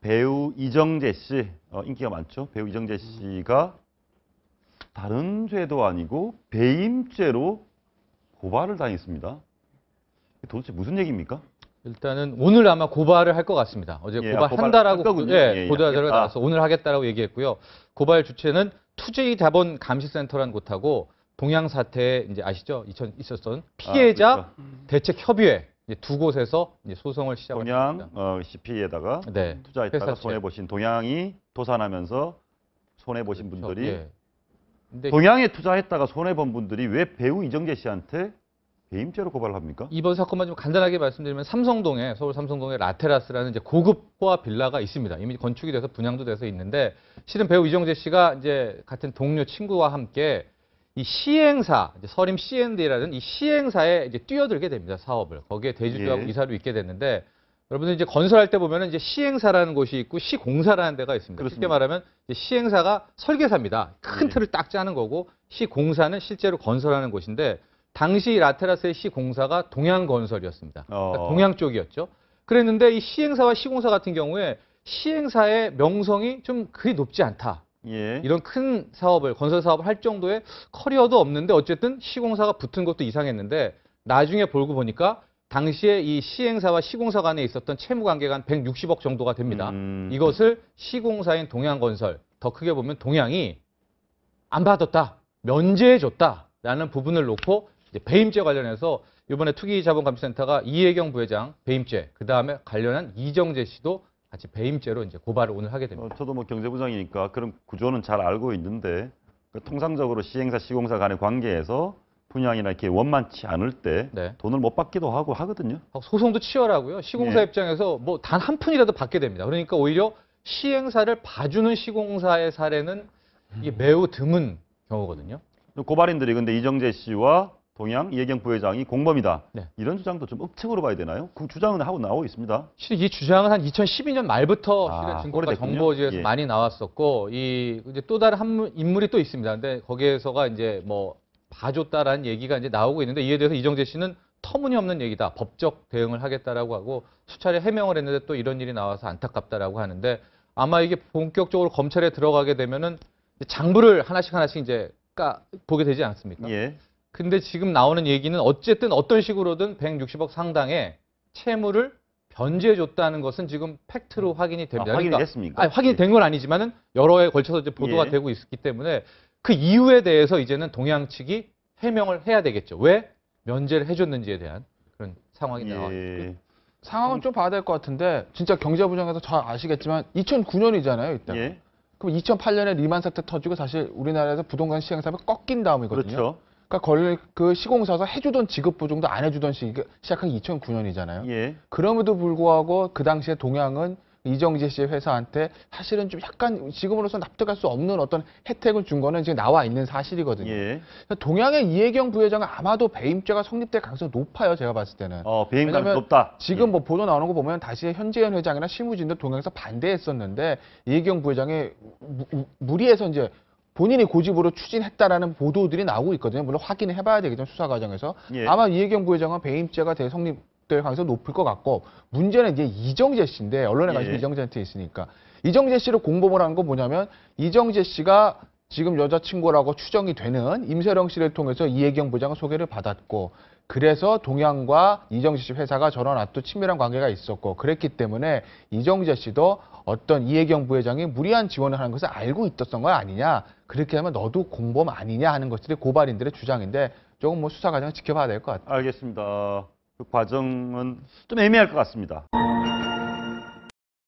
배우 이정재 씨, 인기가 많죠. 배우 이정재 씨가 다른 죄도 아니고 배임죄로 고발을 당했습니다. 도대체 무슨 얘기입니까? 일단은 오늘 아마 고발을 할 것 같습니다. 어제 예, 고발한다라고 보도자료가 하겠다. 나와서 오늘 하겠다라고 얘기했고요. 고발 주체는 투자자본감시센터라는 곳하고 동양 사태에 이제 아시죠? 있었던 피해자 그렇죠. 대책협의회 두 곳에서 이제 소송을 시작했습니다. 동양 CP에다가 네, 투자했다가 손해 보신 동양이 도산하면서 손해 보신 그렇죠. 분들이 예. 근데 동양에 투자했다가 손해 본 분들이 왜 배우 이정재 씨한테 배임죄로 고발을 합니까? 이번 사건만 좀 간단하게 말씀드리면 삼성동에 서울 삼성동에 라테라스라는 이제 고급 호화 빌라가 있습니다. 이미 건축이 돼서 분양도 돼서 있는데 실은 배우 이정재 씨가 이제 같은 동료 친구와 함께 이 시행사 이제 서림 C&D라는 이 시행사에 이제 뛰어들게 됩니다. 사업을 거기에 대주주하고 예. 이사로 있게 됐는데 여러분들 이제 건설할 때 보면은 이제 시행사라는 곳이 있고 시공사라는 데가 있습니다. 그렇습니다. 쉽게 말하면 이제 시행사가 설계사입니다. 큰 예. 틀을 딱 짜는 거고 시공사는 실제로 건설하는 곳인데. 당시 라테라스의 시공사가 동양건설이었습니다. 그러니까 동양 쪽이었죠. 그랬는데 이 시행사와 시공사 같은 경우에 시행사의 명성이 좀 그리 높지 않다. 예. 이런 큰 사업을 건설 사업을 할 정도의 커리어도 없는데 어쨌든 시공사가 붙은 것도 이상했는데 나중에 볼고 보니까 당시에 이 시행사와 시공사 간에 있었던 채무 관계가 한 160억 정도가 됩니다. 이것을 시공사인 동양건설, 더 크게 보면 동양이 안 받았다, 면제해줬다라는 부분을 놓고 이제 배임죄 관련해서 이번에 투기자본감시센터가 이혜경 부회장 배임죄, 그 다음에 관련한 이정재 씨도 같이 배임죄로 이제 고발을 오늘 하게 됩니다. 저도 뭐 경제부장이니까 그런 구조는 잘 알고 있는데 통상적으로 시행사, 시공사 간의 관계에서 분양이나 이렇게 원만치 않을 때 네. 돈을 못 받기도 하고 하거든요. 소송도 치열하고요. 시공사 예. 입장에서 뭐 단 한 푼이라도 받게 됩니다. 그러니까 오히려 시행사를 봐주는 시공사의 사례는 이게 매우 드문 경우거든요. 고발인들이 근데 이정재 씨와 동양 이혜경 부회장이 공범이다. 네. 이런 주장도 좀 억측으로 봐야 되나요? 그 주장은 하고 나오고 있습니다. 실은 이 주장은 한 2012년 말부터 실은 증권가 오래됐군요. 정보지에서 예. 많이 나왔었고 이 이제 또 다른 한 인물이 또 있습니다. 근데 거기에서가 이제 뭐 봐줬다라는 얘기가 이제 나오고 있는데 이에 대해서 이정재 씨는 터무니없는 얘기다. 법적 대응을 하겠다라고 하고 수차례 해명을 했는데 또 이런 일이 나와서 안타깝다라고 하는데 아마 이게 본격적으로 검찰에 들어가게 되면은 장부를 하나씩 이제 보게 되지 않습니까? 예. 근데 지금 나오는 얘기는 어쨌든 어떤 식으로든 160억 상당의 채무를 변제해줬다는 것은 지금 팩트로 확인이 됩니다. 확인이 됐습니까? 아니, 확인이 된 건 아니지만은 여러 해 걸쳐서 이제 보도가 예. 되고 있기 때문에 그 이유에 대해서 이제는 동양 측이 해명을 해야 되겠죠. 왜 면제를 해줬는지에 대한 그런 상황이 나와 있고요. 상황은 좀 봐야 될 것 같은데 진짜 경제부장에서 잘 아시겠지만 2009년이잖아요. 이때. 예. 그럼 2008년에 리만 사태 터지고 사실 우리나라에서 부동산 시행사가 꺾인 다음이거든요. 그렇죠. 그러니까 그 시공사에서 해주던 지급 보증도 안 해주던 시작한 2009년이잖아요. 예. 그럼에도 불구하고 그 당시에 동양은 이정재 씨의 회사한테 사실은 좀 약간 지금으로서 납득할 수 없는 어떤 혜택을 준 거는 지금 나와 있는 사실이거든요. 예. 동양의 이혜경 부회장은 아마도 배임죄가 성립될 가능성이 높아요. 제가 봤을 때는. 배임 가능성이 왜냐면 높다. 지금 예. 뭐 보도 나오는 거 보면 다시 현재현 회장이나 실무진도 동양에서 반대했었는데 이혜경 부회장이 무리해서 이제 본인이 고집으로 추진했다라는 보도들이 나오고 있거든요. 물론 확인을 해봐야 되겠죠. 수사 과정에서. 예. 아마 이혜경 부회장은 배임죄가 성립될 가능성이 높을 것 같고 문제는 이제 이정재 씨인데 언론에 관심이 예. 이정재한테 있으니까 이정재 씨를 공범을 한 건 뭐냐면 이정재 씨가 지금 여자친구라고 추정이 되는 임세령 씨를 통해서 이혜경 부장은 소개를 받았고 그래서 동양과 이정재 씨 회사가 저런 아주 친밀한 관계가 있었고 그랬기 때문에 이정재 씨도 어떤 이혜경 부회장이 무리한 지원을 하는 것을 알고 있었던 거 아니냐. 그렇게 하면 너도 공범 아니냐 하는 것들이 고발인들의 주장인데 조금 뭐 수사 과정을 지켜봐야 될 것 같아요. 알겠습니다. 그 과정은 좀 애매할 것 같습니다.